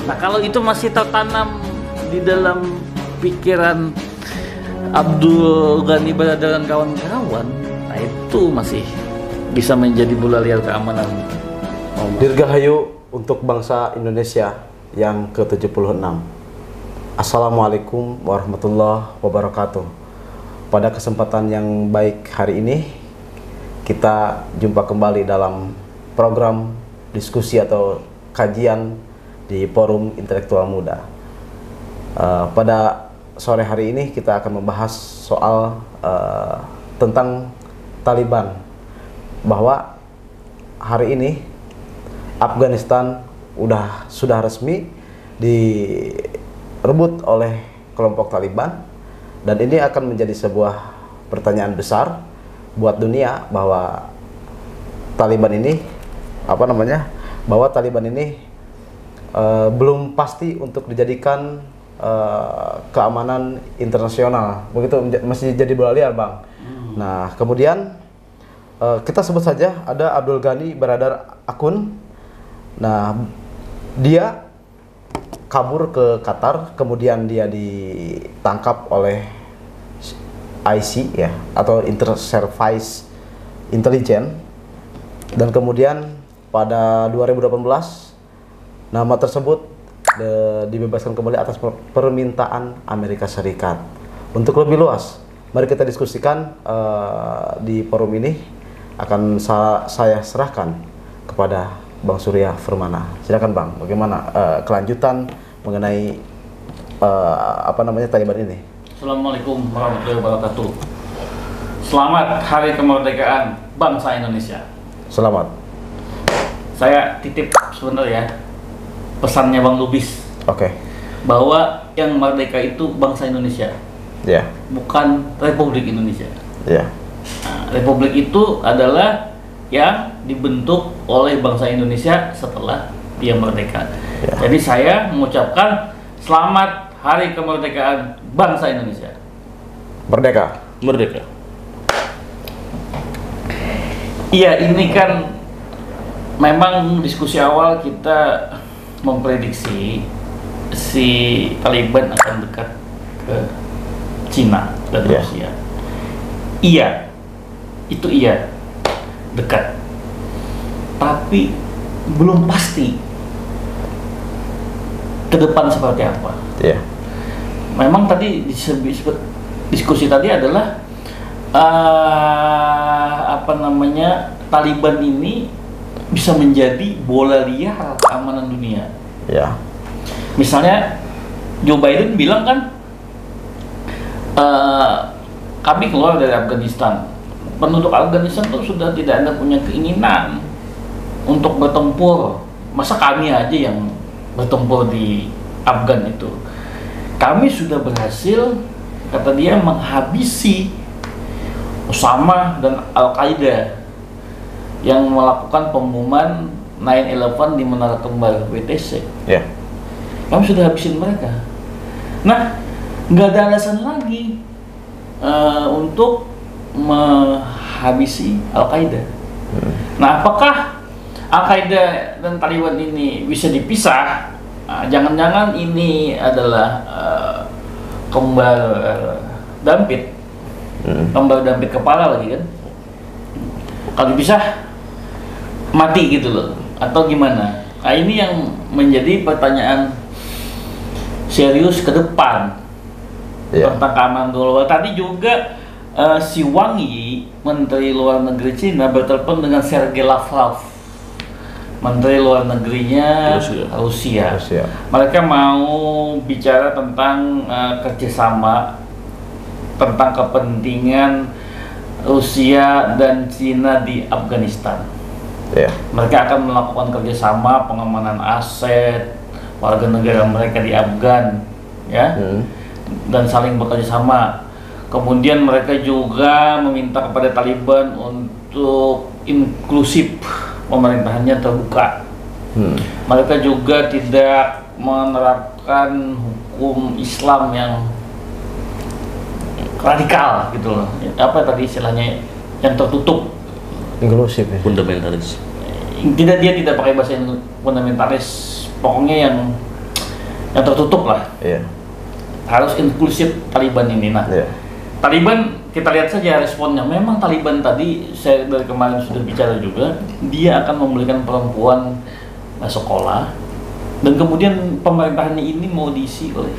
Nah, kalau itu masih tertanam di dalam pikiran Abdul Ghani Baradar dan kawan-kawan, nah itu masih bisa menjadi bola liar keamanan. Dirgahayu untuk bangsa Indonesia yang ke-76. Assalamualaikum warahmatullahi wabarakatuh. Pada kesempatan yang baik hari ini, kita jumpa kembali dalam program diskusi atau kajian di Forum Intelektual Muda. Pada sore hari ini kita akan membahas soal tentang Taliban, bahwa hari ini Afghanistan sudah resmi direbut oleh kelompok Taliban, dan ini akan menjadi sebuah pertanyaan besar buat dunia bahwa Taliban ini belum pasti untuk dijadikan keamanan internasional, begitu masih jadi bola liar, Bang. Nah, kemudian kita sebut saja ada Abdul Ghani Baradar Akun. Nah, dia kabur ke Qatar, kemudian dia ditangkap oleh IC ya, atau Inter Service Intelligence, dan kemudian pada 2018 nama tersebut dibebaskan kembali atas permintaan Amerika Serikat. Untuk lebih luas, mari kita diskusikan di forum ini. Akan saya serahkan kepada Bang Surya Firmana. Silakan Bang, bagaimana kelanjutan mengenai Taliban ini? Assalamualaikum warahmatullahi wabarakatuh. Selamat Hari Kemerdekaan Bangsa Indonesia. Selamat. Saya titip sebenarnya pesannya Bang Lubis. Oke. Bahwa yang merdeka itu bangsa Indonesia. Ya. Bukan Republik Indonesia. Ya. Nah, Republik itu adalah yang dibentuk oleh bangsa Indonesia setelah dia merdeka. Ya. Jadi saya mengucapkan selamat Hari Kemerdekaan Bangsa Indonesia. Merdeka. Merdeka. Iya, ini kan memang diskusi awal kita memprediksi si Taliban akan dekat ke Cina dan Rusia. Iya, itu iya, dekat. Tapi belum pasti ke depan seperti apa. Iya. Memang tadi disebut diskusi tadi adalah Taliban ini bisa menjadi bola liar keamanan dunia. Ya. Misalnya Joe Biden bilang kan, kami keluar dari Afghanistan. Penduduk Afghanistan tuh sudah tidak ada punya keinginan untuk bertempur. Masa kami aja yang bertempur di Afgan itu? Kami sudah berhasil, kata dia, menghabisi Osama dan Al-Qaeda yang melakukan pemboman 9/11 di Menara Kembar WTC. Ya. Kami sudah habisin mereka. Nah, nggak ada alasan lagi untuk menghabisi Al-Qaeda. Nah, apakah Al-Qaeda dan Taliban ini bisa dipisah? Nah, jangan-jangan ini adalah kembar dampit, kembar dampit kepala lagi kan? Kalau dipisah mati gitu loh, atau gimana? Nah, ini yang menjadi pertanyaan serius ke depan tentang keamanan global. Tadi juga si Wang Yi, Menteri Luar Negeri Cina, bertelepon dengan Sergei Lavrov, Menteri Luar Negerinya Rusia. Mereka mau bicara tentang kerjasama, tentang kepentingan Rusia dan Cina di Afghanistan. Mereka akan melakukan kerjasama pengamanan aset warga negara mereka di Afgan, ya, dan saling bekerja sama. Kemudian mereka juga meminta kepada Taliban untuk inklusif, pemerintahannya terbuka. Mereka juga tidak menerapkan hukum Islam yang radikal gitu loh. Apa tadi istilahnya, yang tertutup, inklusif ya? Fundamentalis. Dia tidak pakai bahasa fundamentalis, pokoknya yang yang tertutup lah. Iya. Harus inklusif Taliban ini. Nah, Iya. Taliban kita lihat saja responnya. Memang Taliban tadi saya dari kemarin sudah bicara juga, dia akan memberikan perempuan sekolah dan kemudian pemerintahannya ini mau diisi oleh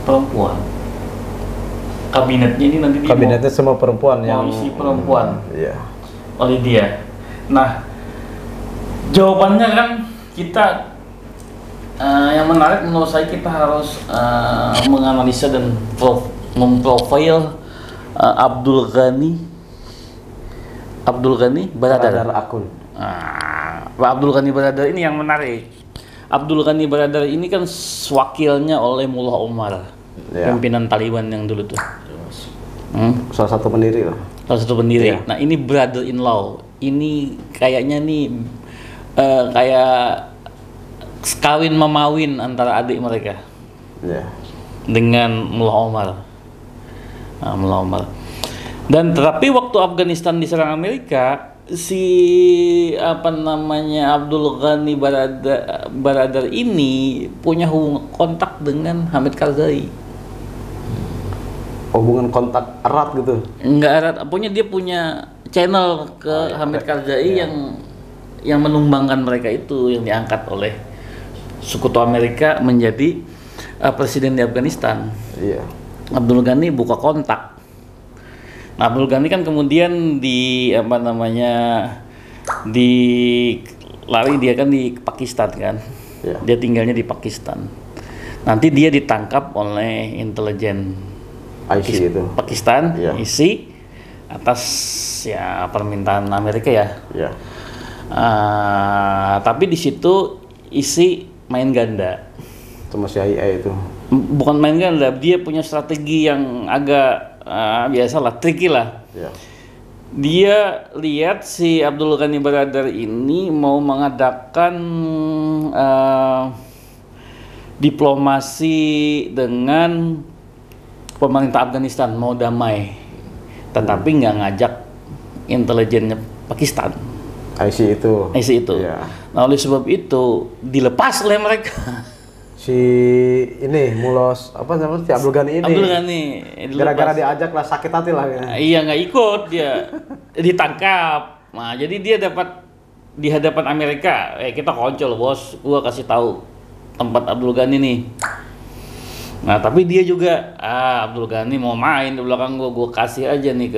perempuan. Kabinetnya ini nanti dia Kabinetnya semua perempuan yang mau isi perempuan Iya. oleh dia. Nah, jawabannya kan kita yang menarik menurut saya kita harus menganalisa dan memprofil Abdul Ghani Baradar. Akun. Pak Abdul Ghani Baradar ini yang menarik. Abdul Ghani Baradar ini kan wakilnya oleh Mullah Omar, Ya. pimpinan Taliban yang dulu tuh. Salah satu pendiri lah. Salah satu pendiri. Ya. Nah, ini brother-in-law. Ini kayaknya nih kayak kawin memawin antara adik mereka Ya. dengan Mullah Omar. Nah, Mullah Omar. Dan tetapi waktu Afghanistan diserang Amerika, si Abdul Ghani Baradar ini punya kontak dengan Hamid Karzai. Hubungan kontak erat gitu. Enggak erat, dia punya channel ke Hamid Karzai yang menumbangkan mereka itu, yang diangkat oleh sekutu Amerika menjadi presiden di Afghanistan. Iya. Abdul Ghani buka kontak. Nah, Abdul Ghani kan kemudian lari dia kan di Pakistan kan. Iya. Dia tinggalnya di Pakistan. Nanti dia ditangkap oleh intelijen IC itu. Pakistan, Iya. ISI atas ya permintaan Amerika ya. Iya. Tapi di situ ISI main ganda. Sama CIA itu. Bukan main ganda, dia punya strategi yang agak biasalah, tricky lah. Iya. Dia lihat si Abdul Ghani Baradar ini mau mengadakan diplomasi dengan pemerintah Afghanistan, mau damai, tetapi nggak ngajak intelijennya Pakistan. IC itu. Iya. Nah, oleh sebab itu dilepas oleh mereka. Si ini Mulos apa namanya, si Abdul Ghani ini. Abdul Ghani Gara-gara diajak lah, sakit hati lah. Ya. Iya, nggak ikut dia, ditangkap. Nah, jadi dia dapat di hadapan Amerika, kita koncol bos, gua kasih tahu tempat Abdul Ghani nih. Nah, tapi dia juga Abdul Ghani mau main di belakang gua kasih aja nih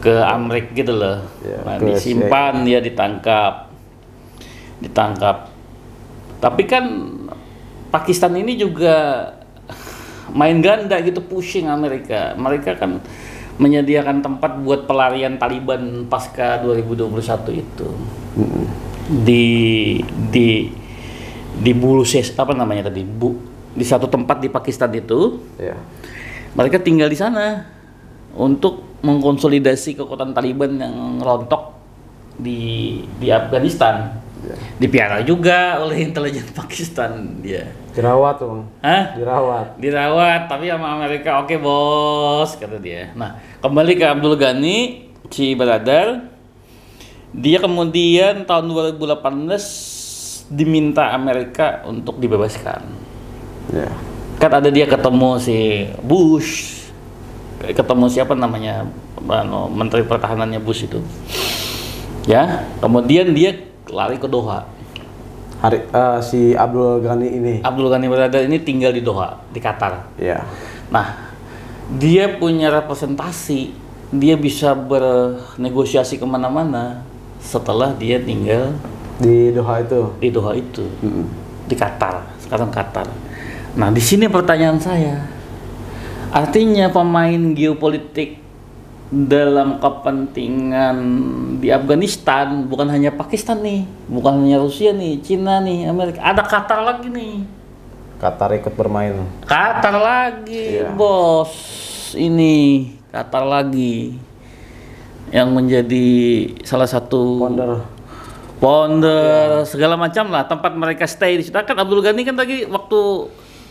ke Amrik gitu loh. Ya, nah, disimpan dia ditangkap. Tapi kan Pakistan ini juga main ganda gitu, pushing Amerika. Mereka kan menyediakan tempat buat pelarian Taliban pasca 2021 itu. Di Buluses apa namanya tadi? Di satu tempat di Pakistan itu. Iya. Mereka tinggal di sana untuk mengkonsolidasi kekuatan Taliban yang rontok di Afghanistan. Ya. Dipiara juga oleh intelijen Pakistan dia. Dirawat tuh, Bang. Hah? Dirawat, tapi sama Amerika oke bos, kata dia. Nah, kembali ke Abdul Ghani, si Baradar. Dia kemudian tahun 2018 diminta Amerika untuk dibebaskan. Ya. Kan ada dia ketemu si Bush, ketemu siapa namanya, Menteri Pertahanannya Bush itu. Ya, kemudian dia lari ke Doha. Si Abdul Ghani ini. Abdul Ghani Baradar ini tinggal di Doha, di Qatar. Iya. Nah, dia punya representasi, dia bisa bernegosiasi kemana-mana setelah dia tinggal Di Doha itu. Di Qatar, sekarang Qatar. Nah, di sini pertanyaan saya, artinya pemain geopolitik dalam kepentingan di Afghanistan bukan hanya Pakistan nih, bukan hanya Rusia nih, Cina nih, Amerika, ada Qatar lagi nih. Qatar ikut bermain. Qatar lagi, Iya. bos. Ini Qatar lagi yang menjadi salah satu ponder segala macam lah, tempat mereka stay di situ. Kan Abdul Ghani kan tadi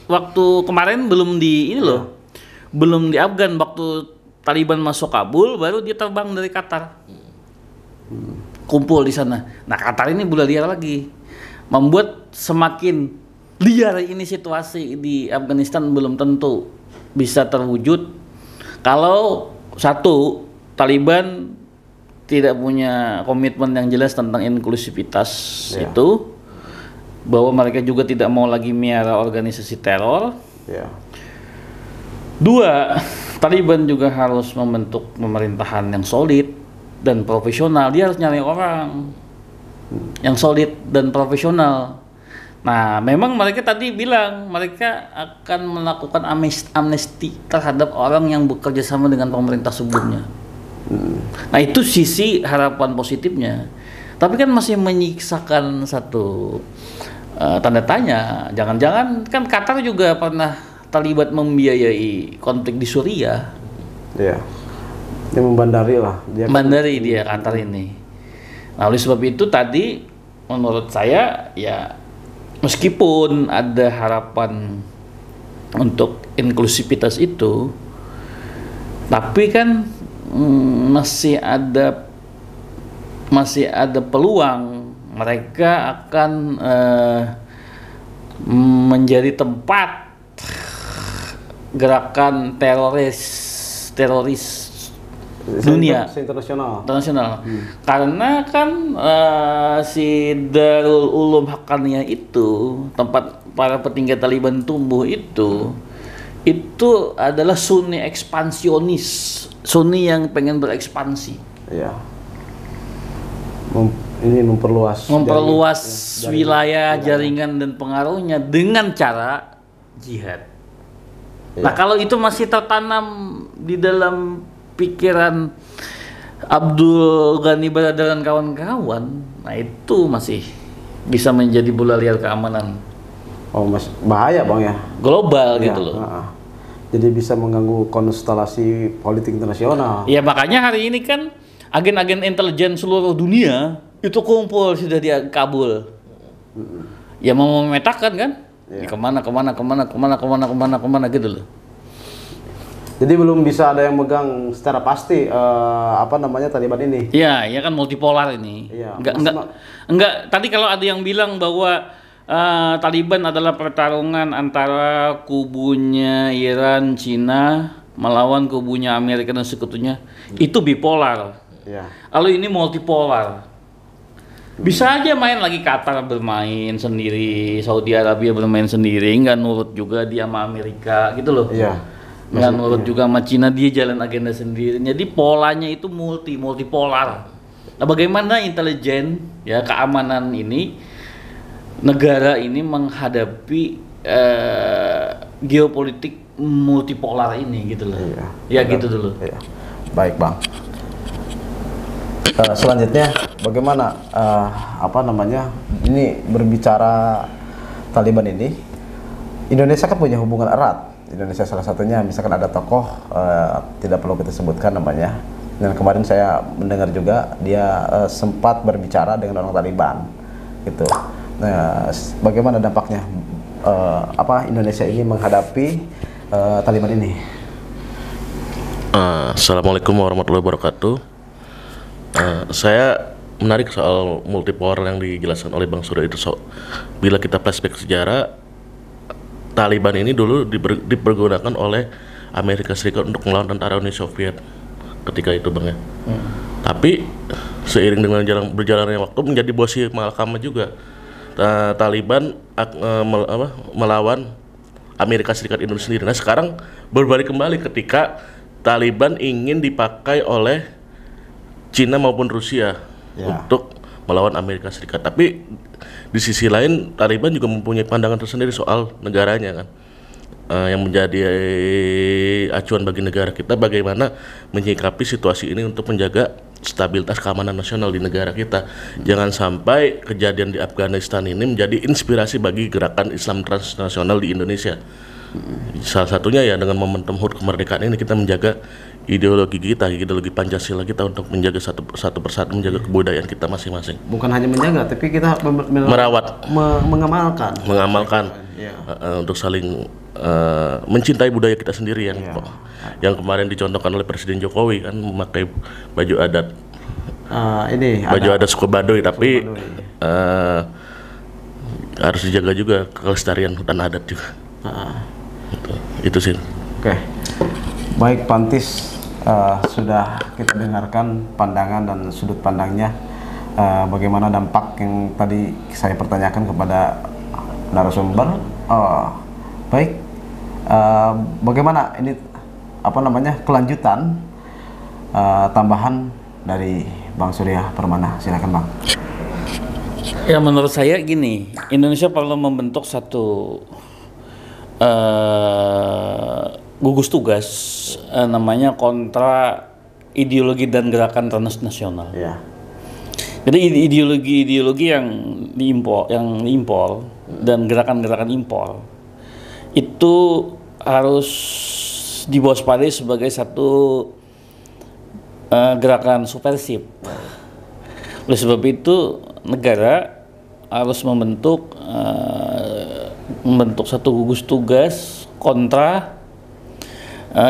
waktu kemarin belum di ini loh. Belum di Afgan, waktu Taliban masuk Kabul, baru dia terbang dari Qatar, kumpul di sana. Nah, Qatar ini bola liar lagi, membuat semakin liar ini situasi di Afghanistan belum tentu bisa terwujud kalau satu, Taliban tidak punya komitmen yang jelas tentang inklusivitas itu, bahwa mereka juga tidak mau lagi miara organisasi teror. Dua, Taliban juga harus membentuk pemerintahan yang solid dan profesional. Dia harus nyari orang yang solid dan profesional. Nah, memang mereka tadi bilang mereka akan melakukan amnesti terhadap orang yang bekerja sama dengan pemerintah sebelumnya. Nah, itu sisi harapan positifnya. Tapi kan masih menyiksakan satu tanda tanya. Jangan-jangan kan Qatar juga pernah terlibat membiayai konflik di Suriah. Iya. Dia membandari lah. Membandari dia Qatar ini. Nah, oleh sebab itu tadi menurut saya ya meskipun ada harapan untuk inklusivitas itu, tapi kan masih ada peluang mereka akan menjadi tempat gerakan teroris dunia internasional. Karena kan si Darul Ulum Haqqaniyah itu tempat para petinggi Taliban tumbuh itu adalah Sunni ekspansionis, Sunni yang pengen berekspansi. Iya. Ini memperluas wilayah, jaringan dan pengaruhnya dengan cara jihad. Nah, kalau itu masih tertanam di dalam pikiran Abdul Ghani Baradar dan kawan-kawan, nah itu masih bisa menjadi bola liar keamanan. Oh, mas, bahaya Bang ya. Global gitu loh. Jadi bisa mengganggu konstelasi politik internasional. Ya makanya hari ini kan agen-agen intelijen seluruh dunia itu kumpul sudah di Kabul. Ya mau memetakan kan? Ya. Kemana gitu loh. Jadi belum bisa ada yang megang secara pasti Taliban ini. Iya, ya kan multipolar ini. Ya, enggak. Tadi kalau ada yang bilang bahwa Taliban adalah pertarungan antara kubunya Iran, Cina melawan kubunya Amerika dan sekutunya, itu bipolar. Ya. Lalu ini multipolar. Bisa aja main lagi Qatar bermain sendiri, Saudi Arabia bermain sendiri, nggak nurut juga dia sama Amerika gitu loh. Iya. Nggak nurut juga sama Cina, dia jalan agenda sendiri. Jadi polanya itu multipolar. Nah, bagaimana intelijen ya keamanan ini negara ini menghadapi geopolitik multipolar ini gitu loh. Iya. Ya gitu dulu. Iya. Baik Bang. Selanjutnya bagaimana ini berbicara Taliban ini, Indonesia kan punya hubungan erat. Indonesia salah satunya, misalkan ada tokoh tidak perlu kita sebutkan namanya, dan kemarin saya mendengar juga dia sempat berbicara dengan orang Taliban gitu. Nah, bagaimana dampaknya Indonesia ini menghadapi Taliban ini? Assalamualaikum warahmatullahi wabarakatuh. Saya menarik soal multipolar yang dijelaskan oleh Bang Surya itu. Bila kita flashback sejarah, Taliban ini dulu dipergunakan oleh Amerika Serikat untuk melawan tentara Uni Soviet ketika itu Bang ya. Tapi seiring dengan berjalannya waktu menjadi bosi malakama juga. Taliban melawan Amerika Serikat itu sendiri. Nah sekarang berbalik kembali ketika Taliban ingin dipakai oleh Cina maupun Rusia untuk melawan Amerika Serikat. Tapi di sisi lain Taliban juga mempunyai pandangan tersendiri soal negaranya kan, yang menjadi acuan bagi negara kita bagaimana menyikapi situasi ini untuk menjaga stabilitas keamanan nasional di negara kita. Jangan sampai kejadian di Afghanistan ini menjadi inspirasi bagi gerakan Islam transnasional di Indonesia. Salah satunya ya dengan momentum HUT kemerdekaan ini kita menjaga ideologi Pancasila kita untuk menjaga satu persatu menjaga kebudayaan kita masing-masing. Bukan hanya menjaga, tapi kita merawat, mengamalkan untuk saling mencintai budaya kita sendiri yang kemarin dicontohkan oleh Presiden Jokowi kan memakai baju adat baju adat suku Baduy, tapi harus dijaga juga kelestarian hutan adat juga. Itu sih. Oke, baik Pantis, sudah kita dengarkan pandangan dan sudut pandangnya, bagaimana dampak yang tadi saya pertanyakan kepada narasumber. Baik, bagaimana ini kelanjutan tambahan dari Bang Surya Permana, silakan Bang. Ya menurut saya gini, Indonesia perlu membentuk satu gugus tugas namanya kontra ideologi dan gerakan transnasional. Ya. Jadi ideologi yang diimpor dan gerakan-gerakan impor itu harus diwaspadai sebagai satu gerakan subversif. Oleh sebab itu negara harus membentuk satu gugus tugas kontra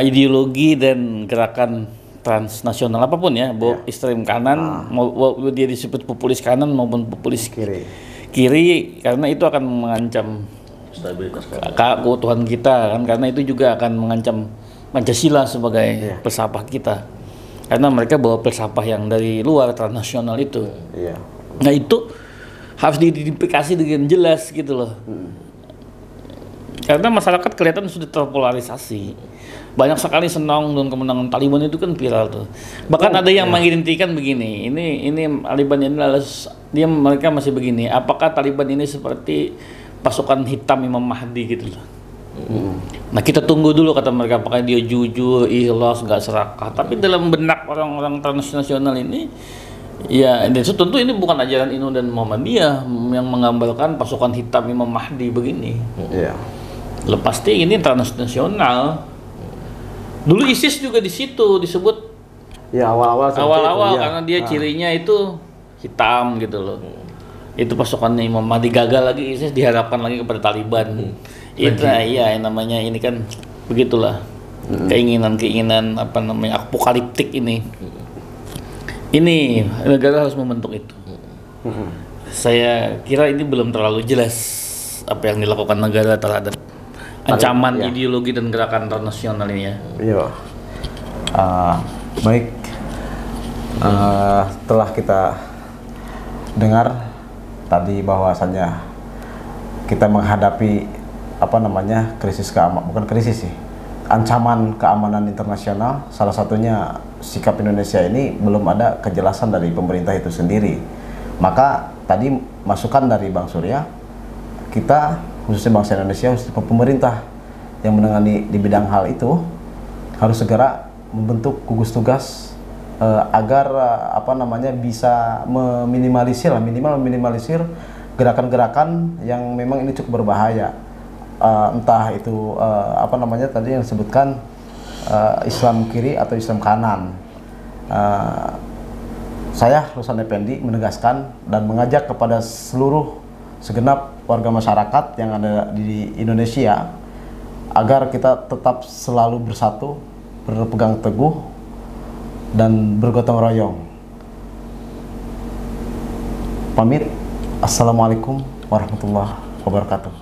ideologi dan gerakan transnasional apapun ya, baik ekstrem kanan, mau dia disebut populis kanan maupun populis kiri, karena itu akan mengancam Stabilitas keutuhan kita kan, karena itu juga akan mengancam Pancasila sebagai filsafah kita, karena mereka bawa filsafah yang dari luar transnasional itu. Nah itu harus diidentifikasi dengan jelas gitu loh. Karena masyarakat kelihatan sudah terpolarisasi. Banyak sekali senang dengan kemenangan Taliban itu kan viral tuh. Bahkan ada yang mengidentikan begini, ini Taliban ini mereka masih begini. Apakah Taliban ini seperti pasukan hitam Imam Mahdi gitu loh. Nah kita tunggu dulu kata mereka, apakah dia jujur, ikhlas, nggak serakah. Tapi dalam benak orang-orang transnasional ini, ya tentu ini bukan ajaran Inu dan Muhammadiyah yang menggambarkan pasukan hitam Imam Mahdi begini. Lepas pasti ini transnasional. Dulu ISIS juga di situ disebut. Ya awal-awal karena dia cirinya itu hitam gitu loh. Itu pasukannya Imam Mahdi, gagal lagi ISIS, diharapkan lagi kepada Taliban. Itu yang namanya ini kan begitulah. Keinginan apokaliptik ini. Ini negara harus membentuk itu. Saya kira ini belum terlalu jelas apa yang dilakukan negara terhadap ancaman ideologi dan gerakan internasional ini ya. Iya. Baik. Telah kita dengar tadi bahwasannya kita menghadapi krisis bukan krisis sih, ancaman keamanan internasional. Salah satunya sikap Indonesia ini belum ada kejelasan dari pemerintah itu sendiri. Maka tadi masukan dari Bang Surya, kita khususnya bangsa Indonesia, khususnya pemerintah yang menangani di bidang hal itu harus segera membentuk gugus tugas agar bisa meminimalisir gerakan-gerakan yang memang ini cukup berbahaya, entah itu tadi yang disebutkan Islam kiri atau Islam kanan. Saya Ruslan Effendi menegaskan dan mengajak kepada segenap warga masyarakat yang ada di Indonesia agar kita tetap selalu bersatu, berpegang teguh dan bergotong royong. Pamit. Assalamualaikum warahmatullahi wabarakatuh.